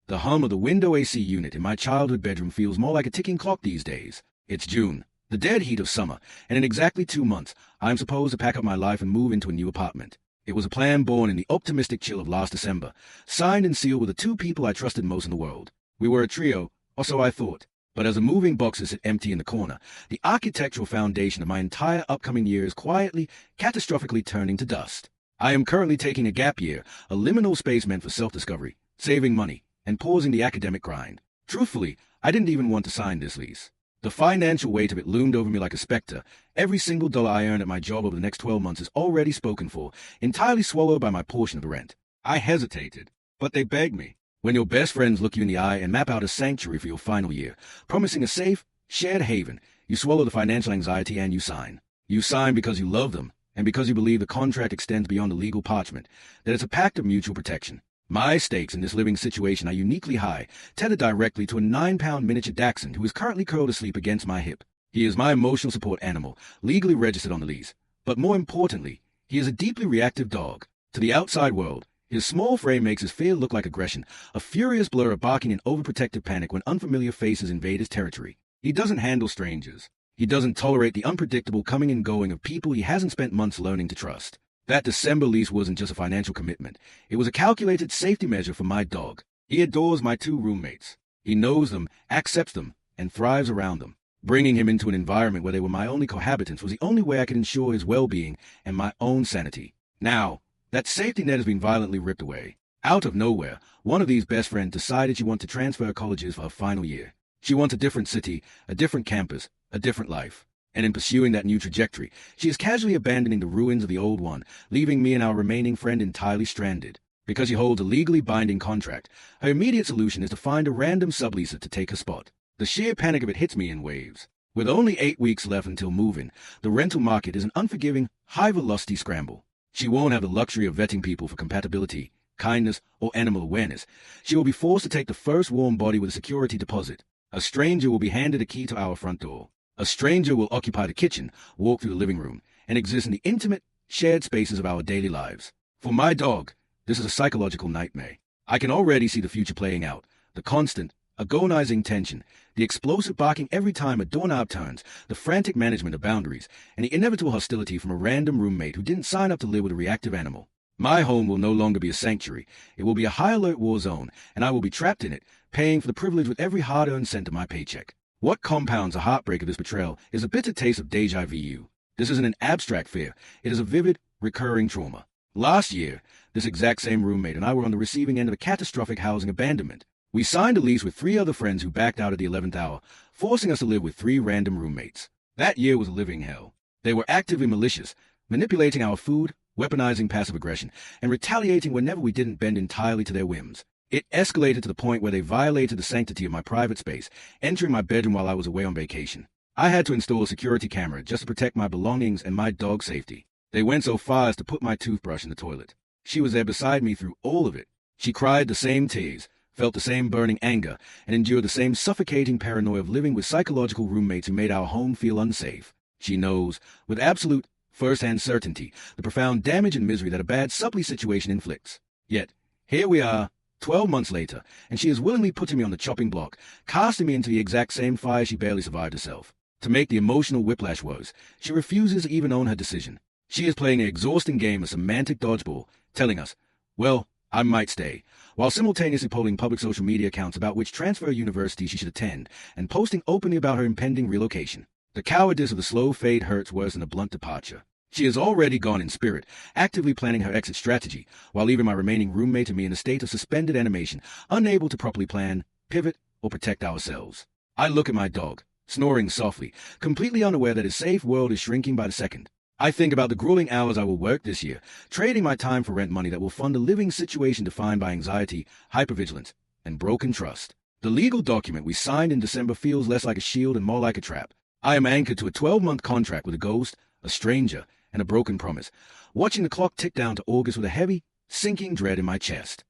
The hum of the window AC unit in my childhood bedroom feels more like a ticking clock these days. It's June, the dead heat of summer, and in exactly 2 months, I'm supposed to pack up my life and move into a new apartment. It was a plan born in the optimistic chill of last December, signed and sealed with the two people I trusted most in the world. We were a trio, or so I thought. But as the moving boxes sit empty in the corner, the architectural foundation of my entire upcoming year is quietly, catastrophically turning to dust. I am currently taking a gap year, a liminal space meant for self-discovery, saving money, and pausing the academic grind. Truthfully, I didn't even want to sign this lease. The financial weight of it loomed over me like a specter. Every single dollar I earn at my job over the next 12 months is already spoken for, entirely swallowed by my portion of the rent. I hesitated, but they begged me. When your best friends look you in the eye and map out a sanctuary for your final year, promising a safe, shared haven, you swallow the financial anxiety and you sign. You sign because you love them, and because you believe the contract extends beyond the legal parchment, that it's a pact of mutual protection. My stakes in this living situation are uniquely high, tethered directly to a 9-pound miniature dachshund who is currently curled asleep against my hip. He is my emotional support animal, legally registered on the lease. But more importantly, he is a deeply reactive dog. To the outside world, his small frame makes his fear look like aggression, a furious blur of barking in overprotective panic when unfamiliar faces invade his territory. He doesn't handle strangers. He doesn't tolerate the unpredictable coming and going of people he hasn't spent months learning to trust. That December lease wasn't just a financial commitment. It was a calculated safety measure for my dog. He adores my two roommates. He knows them, accepts them, and thrives around them. Bringing him into an environment where they were my only cohabitants was the only way I could ensure his well-being and my own sanity. Now, that safety net has been violently ripped away. Out of nowhere, one of these best friends decided she wanted to transfer colleges for her final year. She wants a different city, a different campus, a different life. And in pursuing that new trajectory, she is casually abandoning the ruins of the old one, leaving me and our remaining friend entirely stranded. Because she holds a legally binding contract, her immediate solution is to find a random subleaser to take her spot. The sheer panic of it hits me in waves. With only 8 weeks left until move-in, the rental market is an unforgiving, high-velocity scramble. She won't have the luxury of vetting people for compatibility, kindness, or animal awareness. She will be forced to take the first warm body with a security deposit. A stranger will be handed a key to our front door. A stranger will occupy the kitchen, walk through the living room, and exist in the intimate, shared spaces of our daily lives. For my dog, this is a psychological nightmare. I can already see the future playing out. The constant, agonizing tension, the explosive barking every time a doorknob turns, the frantic management of boundaries, and the inevitable hostility from a random roommate who didn't sign up to live with a reactive animal. My home will no longer be a sanctuary. It will be a high-alert war zone, and I will be trapped in it, paying for the privilege with every hard-earned cent of my paycheck. What compounds the heartbreak of this betrayal is a bitter taste of déjà vu. This isn't an abstract fear. It is a vivid, recurring trauma. Last year, this exact same roommate and I were on the receiving end of a catastrophic housing abandonment. We signed a lease with 3 other friends who backed out at the 11th hour, forcing us to live with 3 random roommates. That year was a living hell. They were actively malicious, manipulating our food, weaponizing passive aggression, and retaliating whenever we didn't bend entirely to their whims. It escalated to the point where they violated the sanctity of my private space, entering my bedroom while I was away on vacation. I had to install a security camera just to protect my belongings and my dog's safety. They went so far as to put my toothbrush in the toilet. She was there beside me through all of it. She cried the same tears, felt the same burning anger, and endured the same suffocating paranoia of living with psychological roommates who made our home feel unsafe. She knows, with absolute, first-hand certainty, the profound damage and misery that a bad sublease situation inflicts. Yet, here we are, 12 months later, and she is willingly putting me on the chopping block, casting me into the exact same fire she barely survived herself. To make the emotional whiplash worse, she refuses to even own her decision. She is playing an exhausting game of semantic dodgeball, telling us, well, I might stay, while simultaneously polling public social media accounts about which transfer university she should attend, and posting openly about her impending relocation. The cowardice of the slow fade hurts worse than a blunt departure. She is already gone in spirit, actively planning her exit strategy, while leaving my remaining roommate and me in a state of suspended animation, unable to properly plan, pivot, or protect ourselves. I look at my dog, snoring softly, completely unaware that his safe world is shrinking by the second. I think about the grueling hours I will work this year, trading my time for rent money that will fund a living situation defined by anxiety, hypervigilance, and broken trust. The legal document we signed in December feels less like a shield and more like a trap. I am anchored to a 12-month contract with a ghost, a stranger, and a broken promise, watching the clock tick down to August with a heavy, sinking dread in my chest.